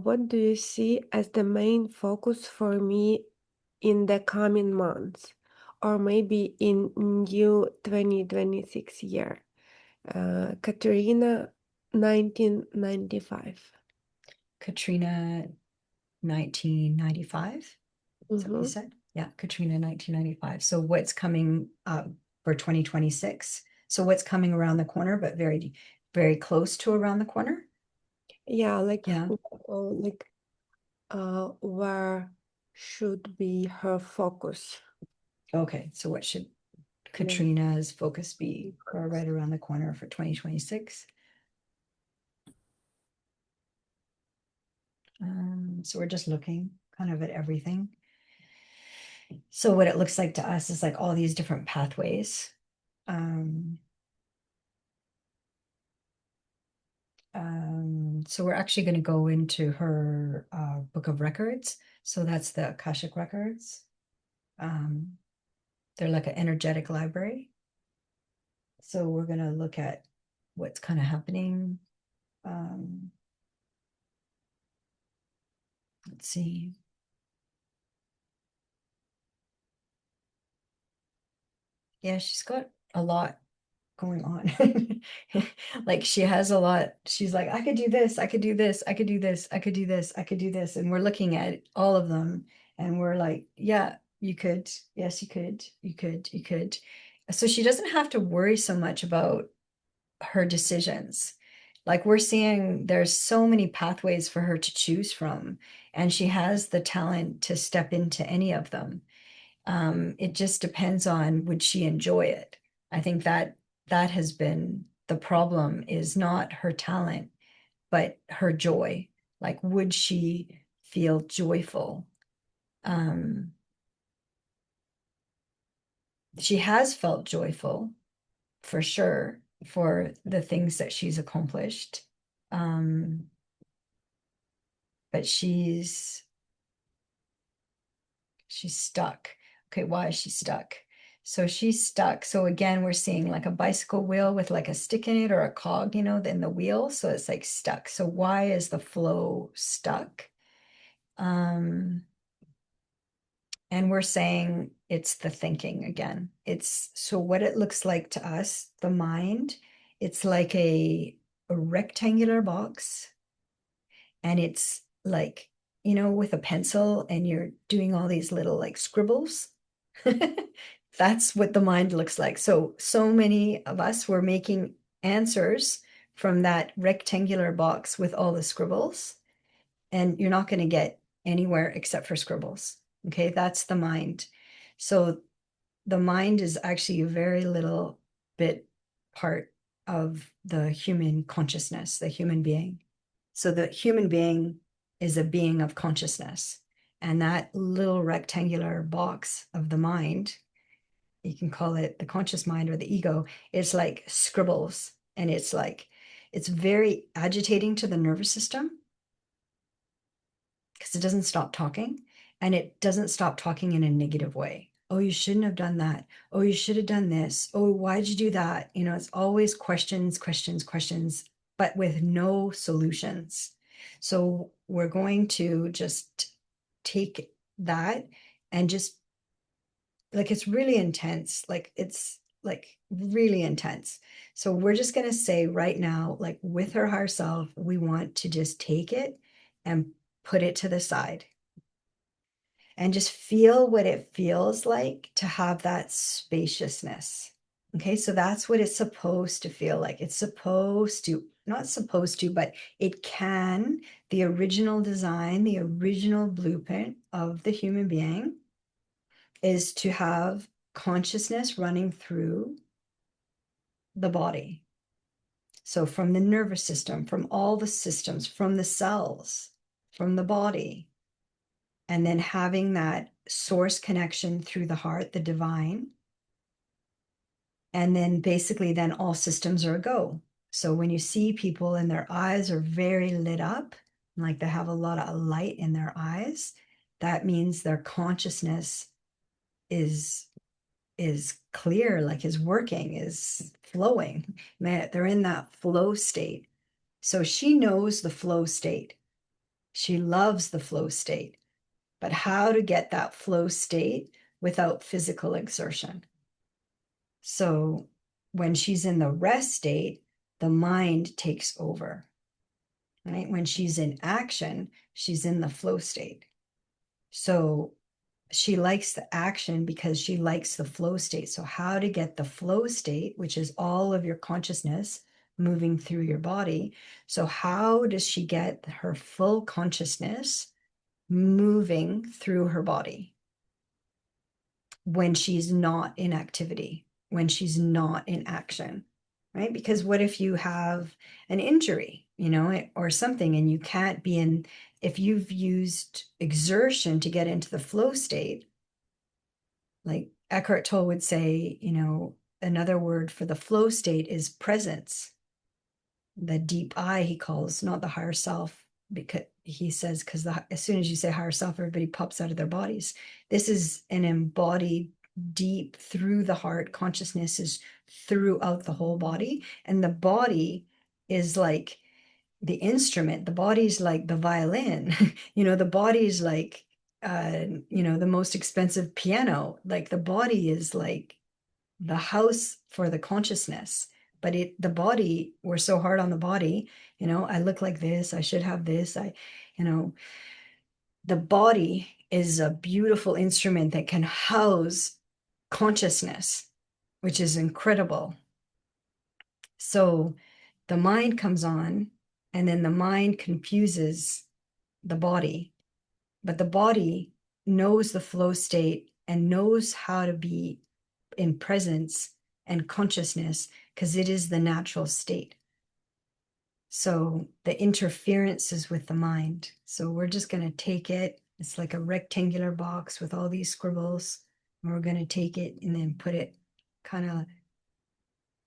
What do you see as the main focus for me in the coming months, or maybe in new 2026 year? Katerina, 1995. Katrina 1995. Is that what you Mm-hmm. said? Yeah, Katrina 1995. So what's coming up for 2026? So what's coming around the corner, but very, very close to around the corner? Yeah, Yeah. where should be her focus? Okay. So what should Yeah. Katrina's focus be for right around the corner for 2026? So we're just looking kind of at everything. So what it looks like to us is like all these different pathways. Um, so we're actually going to go into her book of records. So that's the Akashic records. Um, they're like an energetic library. So we're going to look at what's kind of happening. Um, let's see. Yeah, she's got a lot going on. Like she has a lot. She's like, I could do this, I could do this, I could do this, I could do this, I could do this. And we're looking at all of them and we're like, yeah, you could. Yes, you could. You could. You could. So she doesn't have to worry so much about her decisions. Like we're seeing there's so many pathways for her to choose from, and she has the talent to step into any of them. It just depends on would she enjoy it. I think that that has been the problem is not her talent, but her joy. Like, would she feel joyful? Um, she has felt joyful for sure for the things that she's accomplished. Um, but she's stuck. Okay, why is she stuck? So she's stuck. So again, we're seeing like a bicycle wheel with like a stick in it or a cog, in the wheel. So it's like stuck. So why is the flow stuck? Um, and we're saying it's the thinking again. It's so what it looks like to us, the mind, it's like a rectangular box, and it's like, with a pencil and you're doing all these little like scribbles. That's what the mind looks like. So many of us were making answers from that rectangular box with all the scribbles, and you're not going to get anywhere except for scribbles. Okay, that's the mind. So the mind is actually a very little bit part of the human consciousness, the human being. So the human being is a being of consciousness. And that little rectangular box of the mind, you can call it the conscious mind or the ego, is like scribbles. And it's like, it's very agitating to the nervous system because it doesn't stop talking, and it doesn't stop talking in a negative way. Oh, you shouldn't have done that. Oh, you should have done this. Oh, why'd you do that? It's always questions, questions, questions, but with no solutions. So we're going to just take that and just like it's really intense. Like it's like really intense. So we're just going to say right now, like with her higher self, we want to just take it and put it to the side and just feel what it feels like to have that spaciousness. Okay, so that's what it's supposed to feel like. It's supposed to, not supposed to, but it can, the original design, the original blueprint of the human being is to have consciousness running through the body. So from the nervous system, from all the systems, from the cells, from the body, and then having that source connection through the heart, the divine. And then basically, then all systems are a go. So when you see people and their eyes are very lit up, like they have a lot of light in their eyes, that means their consciousness is is clear, like is working, is flowing. They're in that flow state. So she knows the flow state. She loves the flow state, but how to get that flow state without physical exertion. So when she's in the rest state, the mind takes over, right? When she's in action, she's in the flow state. So she likes the action because she likes the flow state. So, how to get the flow state, which is all of your consciousness moving through your body. So, how does she get her full consciousness moving through her body when she's not in activity, when she's not in action? Right? Because what if you have an injury, or something, and you can't be in, if you've used exertion to get into the flow state, like Eckhart Tolle would say, another word for the flow state is presence. The deep I, he calls, not the higher self, because he says, because as soon as you say higher self, everybody pops out of their bodies. This is an embodied, deep through the heart. Consciousness is throughout the whole body. And the body is like the instrument. The body's like the violin. The body's like the most expensive piano. Like the body is like the house for the consciousness. But the body, we're so hard on the body, I look like this, I should have this, you know, the body is a beautiful instrument that can house consciousness, which is incredible. So the mind comes on, and then the mind confuses the body, but the body knows the flow state and knows how to be in presence and consciousness because it is the natural state. So the interference is with the mind. So we're just going to take it. It's like a rectangular box with all these scribbles. And we're going to take it and then put it kind of,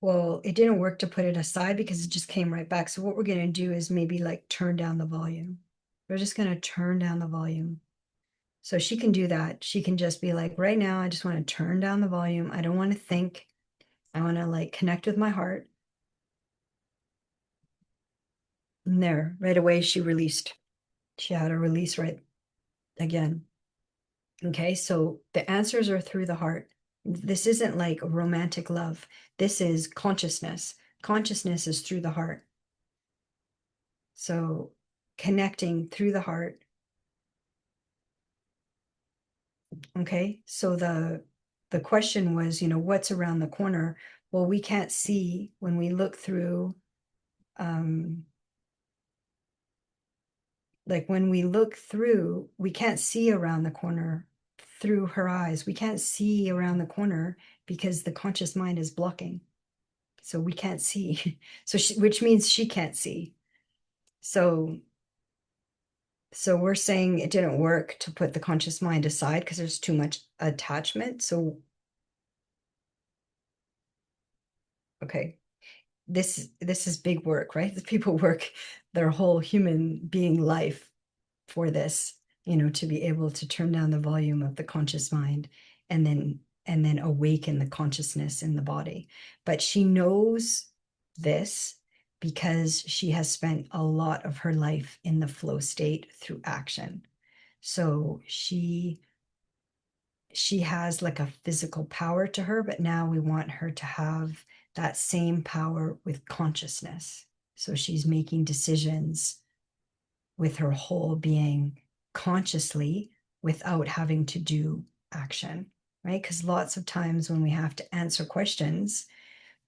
well, it didn't work to put it aside because it just came right back. So what we're going to do is maybe like turn down the volume. We're just going to turn down the volume. So she can do that. She can just be like, right now, I just want to turn down the volume. I don't want to think. I want to like connect with my heart. And there, right away, she released. She had a release right again. Okay, so the answers are through the heart. This isn't like romantic love. This is consciousness. Consciousness is through the heart. So connecting through the heart. Okay, so the question was, what's around the corner? Well, we can't see when we look through like when we look through, we can't see around the corner through her eyes. We can't see around the corner because the conscious mind is blocking. So we can't see. So which means she can't see. So we're saying it didn't work to put the conscious mind aside because there's too much attachment. So okay, this is big work, right? The people work their whole human being life for this, to be able to turn down the volume of the conscious mind and then awaken the consciousness in the body. But she knows this because she has spent a lot of her life in the flow state through action. So she has like a physical power to her, but now we want her to have that same power with consciousness. So she's making decisions with her whole being consciously without having to do action, right? Because lots of times when we have to answer questions,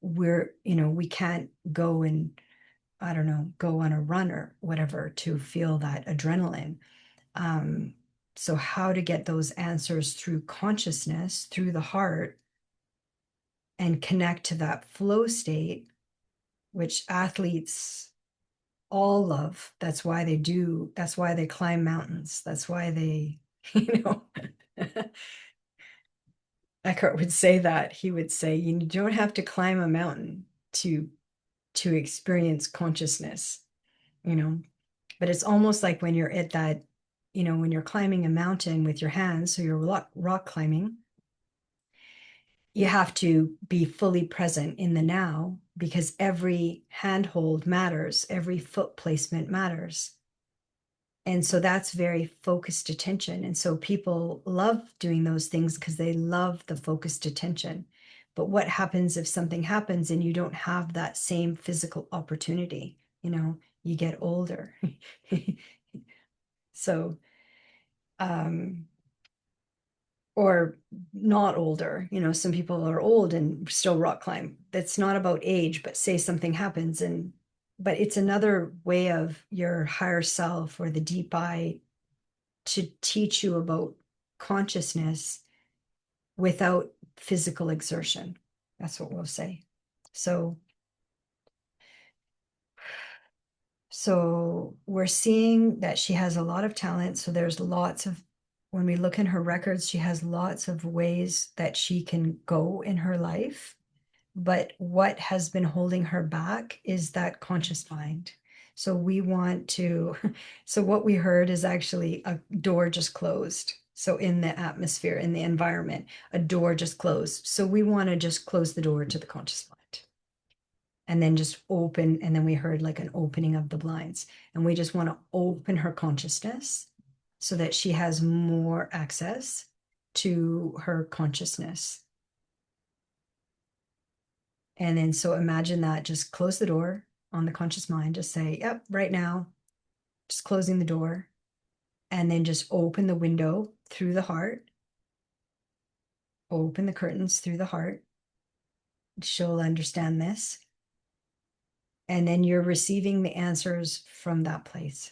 we can't go and, I don't know, go on a run or whatever to feel that adrenaline. So how to get those answers through consciousness, through the heart, and connect to that flow state, which athletes all love. That's why they climb mountains. That's why they, Eckhart would say that. He would say, you don't have to climb a mountain to experience consciousness, but it's almost like when you're at that, when you're climbing a mountain with your hands, so you're rock climbing, you have to be fully present in the now because every handhold matters, every foot placement matters. And so that's very focused attention. And so people love doing those things because they love the focused attention. But what happens if something happens and you don't have that same physical opportunity? You get older. So, um, or not older, some people are old and still rock climb. That's not about age, but say something happens but it's another way of your higher self or the deep I to teach you about consciousness without physical exertion. That's what we'll say. So, so we're seeing that she has a lot of talent. So there's lots of, when we look in her records, she has lots of ways that she can go in her life. But what has been holding her back is that conscious mind. So we want to, so what we heard is actually a door just closed. So in the atmosphere, in the environment, a door just closed. So we want to just close the door to the conscious mind and then just open. And then we heard like an opening of the blinds. And we just want to open her consciousness so that she has more access to her consciousness. And then so imagine that, just close the door on the conscious mind, just say, yep, right now, just closing the door. And then just open the window through the heart, open the curtains through the heart. She'll understand this. And then you're receiving the answers from that place.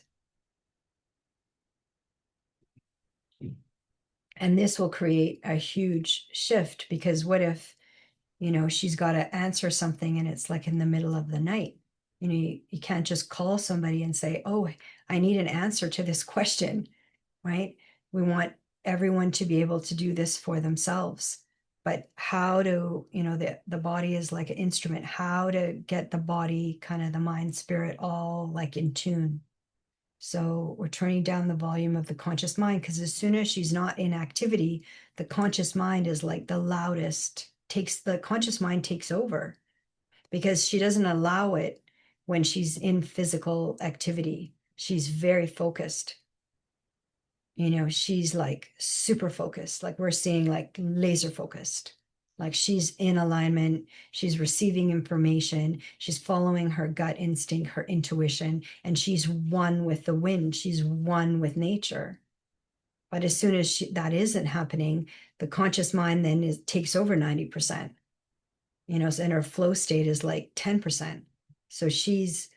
And this will create a huge shift because what if, she's got to answer something and it's like in the middle of the night? You can't just call somebody and say, oh, I need an answer to this question, right? We want everyone to be able to do this for themselves. But how to, the body is like an instrument, how to get the body, kind of the mind, spirit, all like in tune. So we're turning down the volume of the conscious mind because as soon as she's not in activity, the conscious mind is like the loudest, the conscious mind takes over because she doesn't allow it when she's in physical activity. She's very focused. She's like super focused, like we're seeing like laser focused, like she's in alignment, she's receiving information, she's following her gut instinct, her intuition, and she's one with the wind, she's one with nature. But as soon as that isn't happening, the conscious mind then takes over 90%, and her flow state is like 10%. So she's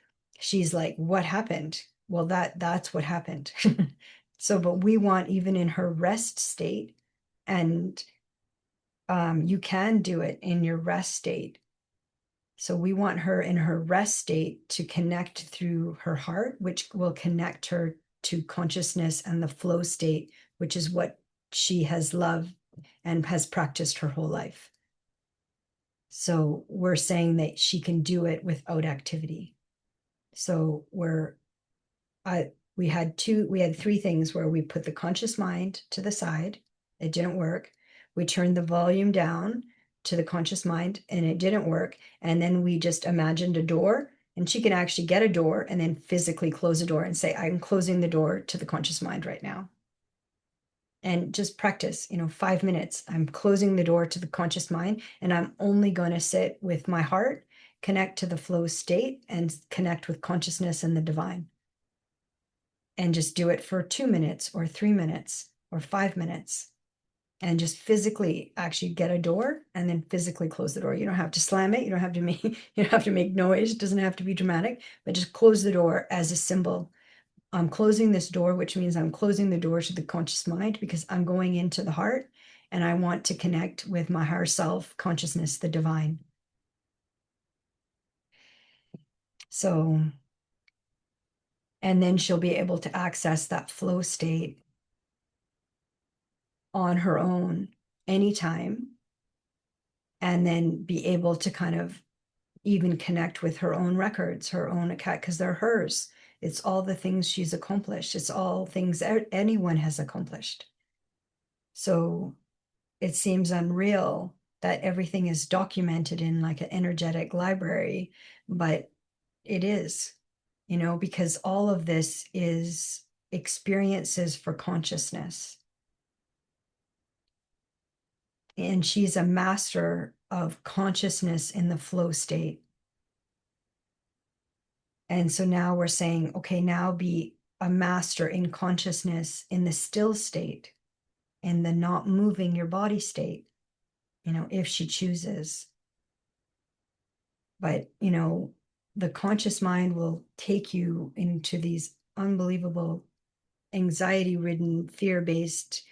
like, what happened? Well, that's what happened. So, but we want even in her rest state, and you can do it in your rest state. So we want her in her rest state to connect through her heart, which will connect her to consciousness and the flow state, which is what she has loved and has practiced her whole life. So we're saying that she can do it without activity. So we had three things where we put the conscious mind to the side. It didn't work. We turned the volume down to the conscious mind and it didn't work. And then we just imagined a door, and she can actually get a door and then physically close a door and say, I'm closing the door to the conscious mind right now. And just practice, 5 minutes. I'm closing the door to the conscious mind and I'm only going to sit with my heart, connect to the flow state, and connect with consciousness and the divine. And just do it for 2 minutes or 3 minutes or 5 minutes. And just physically actually get a door and then physically close the door. You don't have to slam it. You don't have to make, you don't have to make noise. It doesn't have to be dramatic, but just close the door as a symbol. I'm closing this door, which means I'm closing the door to the conscious mind because I'm going into the heart and I want to connect with my higher self, consciousness, the divine. So, and then she'll be able to access that flow state on her own anytime, and then be able to kind of even connect with her own records, her own account, because they're hers. It's all the things she's accomplished. It's all things anyone has accomplished. So it seems unreal that everything is documented in like an energetic library, but it is, because all of this is experiences for consciousness. And she's a master of consciousness in the flow state. And so now we're saying, okay, now be a master in consciousness in the still state, in the not moving your body state, if she chooses. But, the conscious mind will take you into these unbelievable anxiety ridden, fear based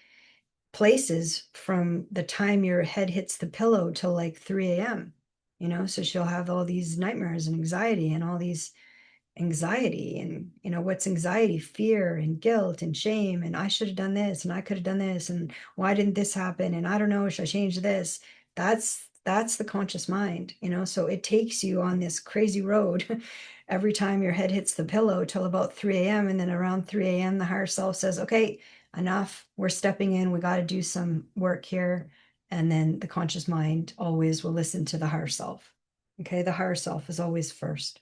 places from the time your head hits the pillow till like 3 a.m. So she'll have all these nightmares and anxiety and all these anxiety. And what's anxiety? Fear and guilt and shame, and I should have done this and I could have done this, and why didn't this happen, and I don't know, should I change this? That's the conscious mind. So it takes you on this crazy road every time your head hits the pillow till about 3 a.m. And then around 3 a.m. the higher self says, okay, enough, we're stepping in, we got to do some work here. And then the conscious mind always will listen to the higher self. Okay, the higher self is always first.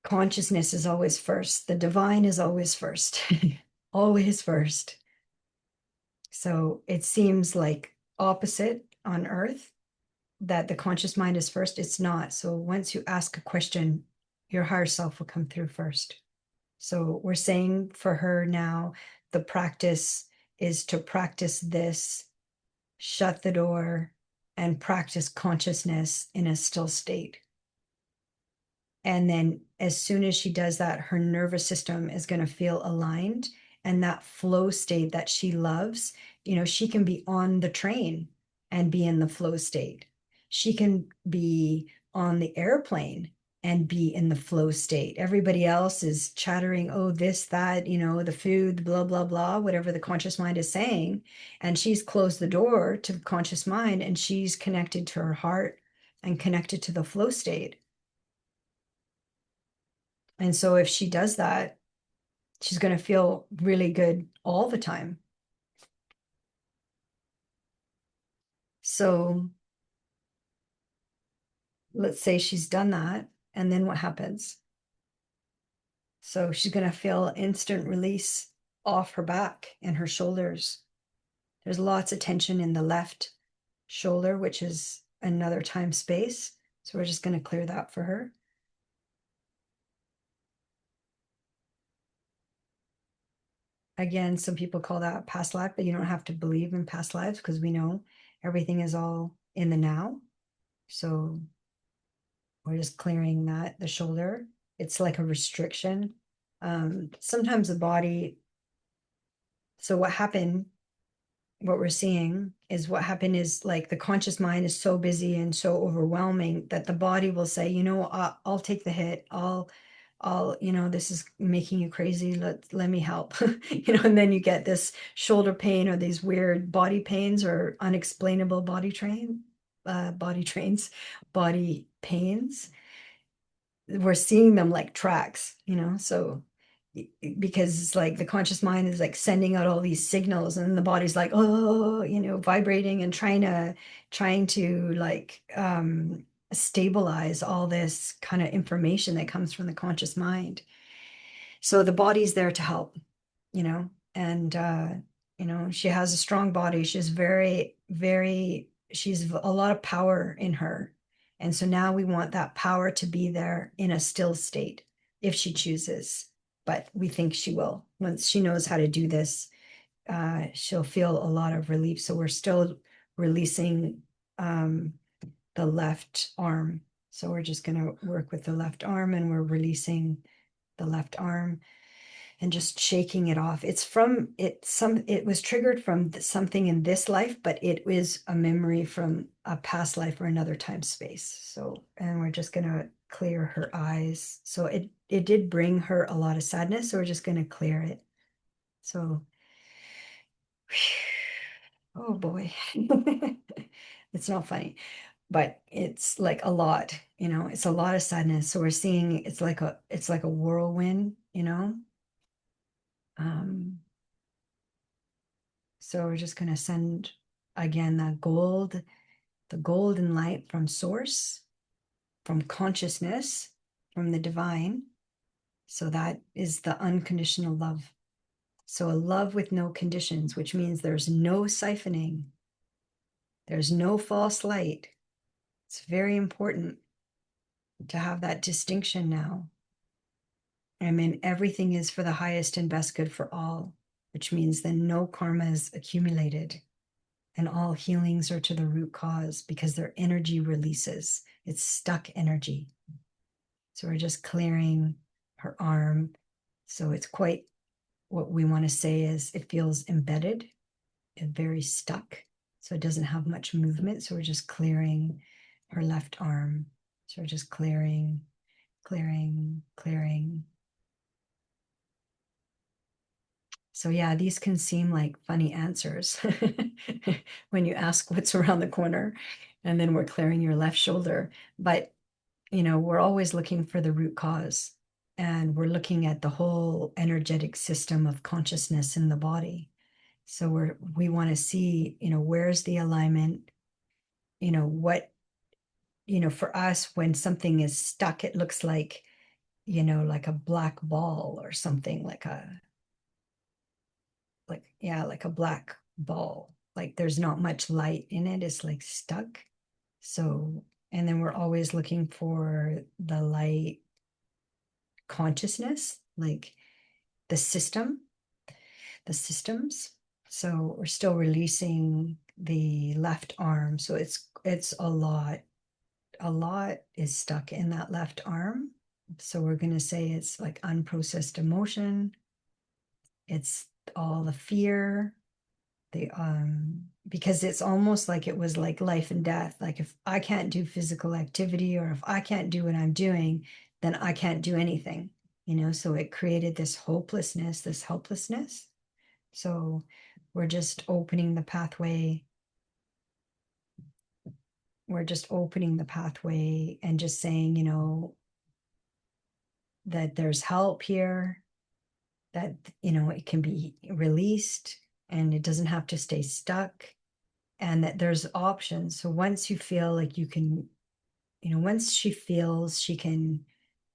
Consciousness is always first. The divine is always first. Always first. So it seems like opposite on earth, that the conscious mind is first. It's not. So once you ask a question, your higher self will come through first. So we're saying for her now, the practice is to practice this, shut the door, and practice consciousness in a still state. And then as soon as she does that, her nervous system is going to feel aligned. And that flow state that she loves, she can be on the train and be in the flow state. She can be on the airplane and be in the flow state. Everybody else is chattering, oh, this, that, the food, blah, blah, blah, whatever the conscious mind is saying. And she's closed the door to the conscious mind, and she's connected to her heart and connected to the flow state. And so if she does that, she's going to feel really good all the time. So let's say she's done that, and then what happens? So she's going to feel instant release off her back and her shoulders. There's lots of tension in the left shoulder, which is another time space. So we're just going to clear that for her. Again, some people call that past life, but you don't have to believe in past lives, because we know everything is all in the now. So we're just clearing the shoulder. It's like a restriction. Sometimes the body, so what we're seeing is what happened is like the conscious mind is so busy and so overwhelming that the body will say, I'll take the hit. This is making you crazy. Let me help. And then you get this shoulder pain or these weird body pains or unexplainable body pains. We're seeing them like tracks, so because it's like the conscious mind is like sending out all these signals, and the body's like, oh, vibrating and trying to like stabilize all this kind of information that comes from the conscious mind. So the body's there to help, and she has a strong body. She's very, very, she's a lot of power in her. And so now we want that power to be there in a still state if she chooses. But we think she will. Once she knows how to do this, she'll feel a lot of relief. So we're still releasing the left arm. So we're just going to work with the left arm, and we're releasing the left arm and just shaking it off. It was triggered from something in this life, but it is a memory from a past life or another time space. So, and we're just going to clear her eyes. So it did bring her a lot of sadness. So we're just going to clear it. So, oh boy, it's not funny, but it's like a lot, it's a lot of sadness. So we're seeing it's like a whirlwind, so we're just going to send again the golden light from source, from consciousness, from the divine, So that is the unconditional love. So a love with no conditions, which means there's no siphoning, there's no false light. It's very important to have that distinction now. I mean, everything is for the highest and best good for all, which means then no karma is accumulated and all healings are to the root cause because their energy releases. It's stuck energy. So we're just clearing her arm. So it's quite, what we want to say is it feels embedded and very stuck. So it doesn't have much movement. So we're just clearing her left arm. So we're just clearing, clearing, clearing. So yeah, these can seem like funny answers when you ask what's around the corner, and then we're clearing your left shoulder. But we're always looking for the root cause, and we're looking at the whole energetic system of consciousness in the body. So we want to see, where's the alignment, what, for us, when something is stuck, it looks like a black ball or something, like a black ball. Like there's not much light in it. It's like stuck. So, and then we're always looking for the light consciousness, like the systems. So we're still releasing the left arm. So it's a lot. A lot is stuck in that left arm. So we're going to say it's like unprocessed emotion. It's all the fear, because it's almost like it was like life and death. Like if I can't do physical activity or if I can't do what I'm doing, then I can't do anything, so it created this hopelessness, this helplessness. So we're just opening the pathway. We're just opening the pathway and just saying, that there's help here, that, it can be released and it doesn't have to stay stuck, and that there's options. So once you feel like you can, once she feels she can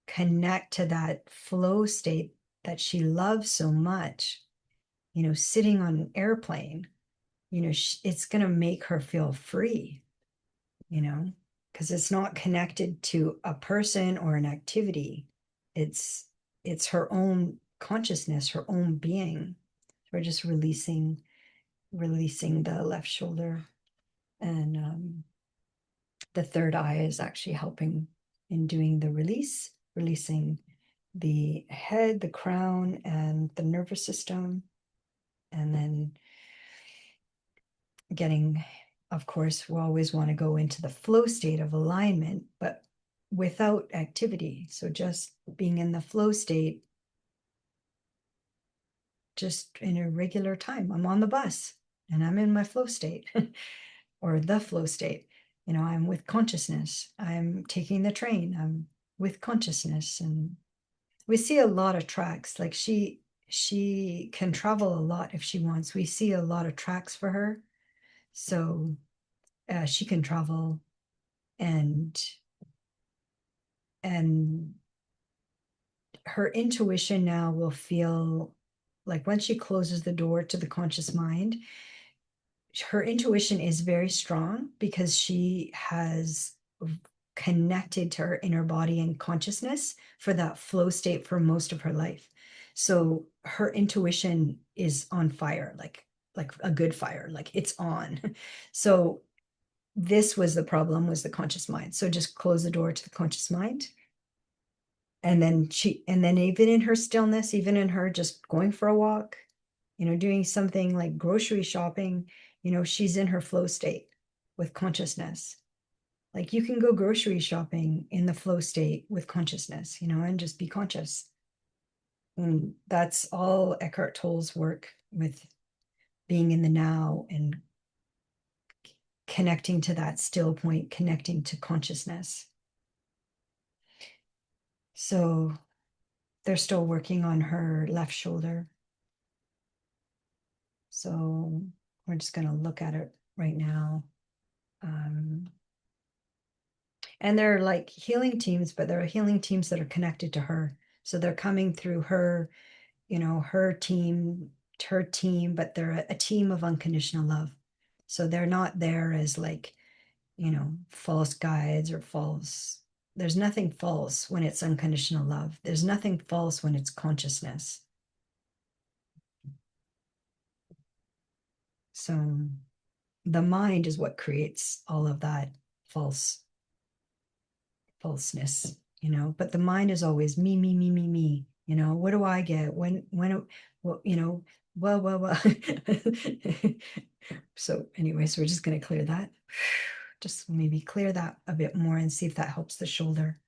connect to that flow state that she loves so much, sitting on an airplane, it's going to make her feel free, because it's not connected to a person or an activity. It's it's her own consciousness, her own being. We're just releasing the left shoulder, and the third eye is actually helping in doing the releasing the head, the crown, and the nervous system. And then getting, of course, we always want to go into the flow state of alignment, but without activity. So just being in the flow state, just in a regular time. I'm on the bus and I'm in my flow state or the flow state. I'm with consciousness. I'm taking the train. I'm with consciousness. And we see a lot of tracks. Like she can travel a lot if she wants. We see a lot of tracks for her. So she can travel, and and her intuition now will feel like when she closes the door to the conscious mind, her intuition is very strong because she has connected to her inner body and consciousness for that flow state for most of her life. So her intuition is on fire, like a good fire, like it's on. So this was the problem, was the conscious mind. So just close the door to the conscious mind. And then even in her stillness, even in her just going for a walk, doing something like grocery shopping, she's in her flow state with consciousness. Like you can go grocery shopping in the flow state with consciousness, and just be conscious. And that's all Eckhart Tolle's work with being in the now and connecting to that still point, connecting to consciousness. So they're still working on her left shoulder. So we're just going to look at it right now. And they're like healing teams, but they're healing teams that are connected to her. So they're coming through her, her team, but they're a team of unconditional love. So they're not there as like, false guides or false. There's nothing false when it's unconditional love. There's nothing false when it's consciousness. So the mind is what creates all of that false falseness, but the mind is always me, me, me, me, me. What do I get? Well, well. So anyways, we're just going to clear that. Just maybe clear that a bit more and see if that helps the shoulder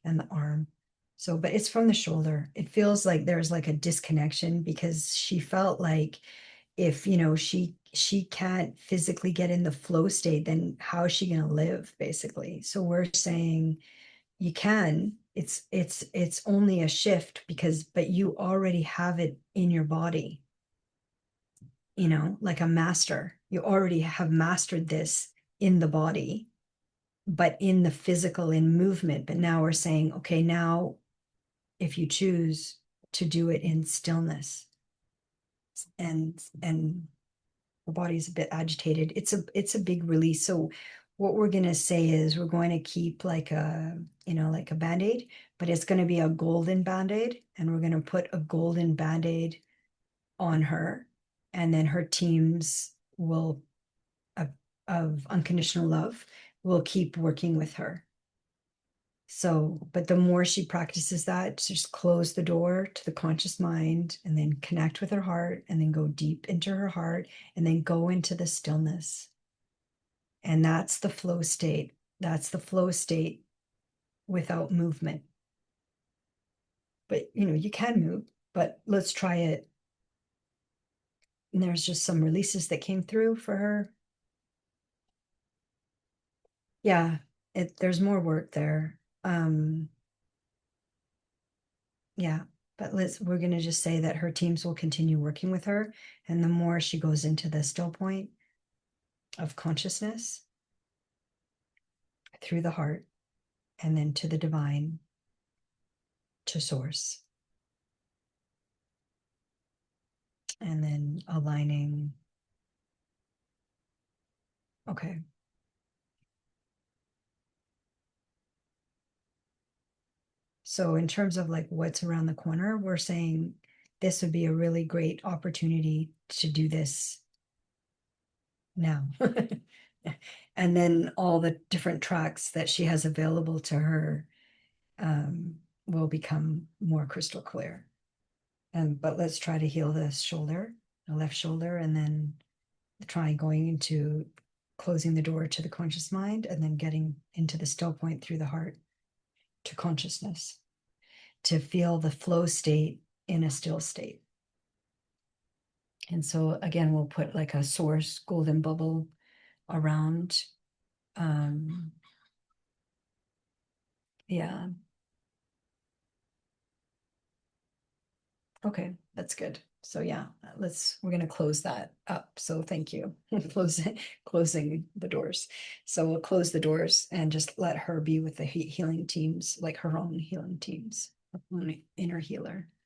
and the arm. So, but it's from the shoulder. It feels like there's like a disconnection because she felt like if she can't physically get in the flow state, then how is she going to live basically? So we're saying you can. It's only a shift but you already have it in your body, like a master. You already have mastered this in the body, but in the physical, in movement. But now we're saying, okay, now if you choose to do it in stillness and the body's a bit agitated, it's a big release. So what we're going to say is we're going to keep like a band-aid, but it's going to be a golden band-aid, and we're going to put a golden band-aid on her, and then her teams will of unconditional love will keep working with her. So, but the more she practices that, just close the door to the conscious mind and then connect with her heart and then go deep into her heart and then go into the stillness. And that's the flow state. That's the flow state without movement. But you can move, but let's try it. And there's just some releases that came through for her. Yeah, there's more work there. Yeah, but we're going to just say that her teams will continue working with her, and the more she goes into the still point of consciousness through the heart and then to the divine, to source, and then aligning. Okay. So in terms of like what's around the corner, we're saying this would be a really great opportunity to do this now. And then all the different tracks that she has available to her um, will become more crystal clear. But let's try to heal the shoulder, the left shoulder, and then try going into closing the door to the conscious mind and then getting into the still point through the heart to consciousness to feel the flow state in a still state. And so again, we'll put like a source golden bubble around. Yeah. Okay, that's good. So yeah, we're going to close that up. So thank you. Closing the doors. So we'll close the doors and just let her be with the healing teams, like her own healing teams, her own inner healer.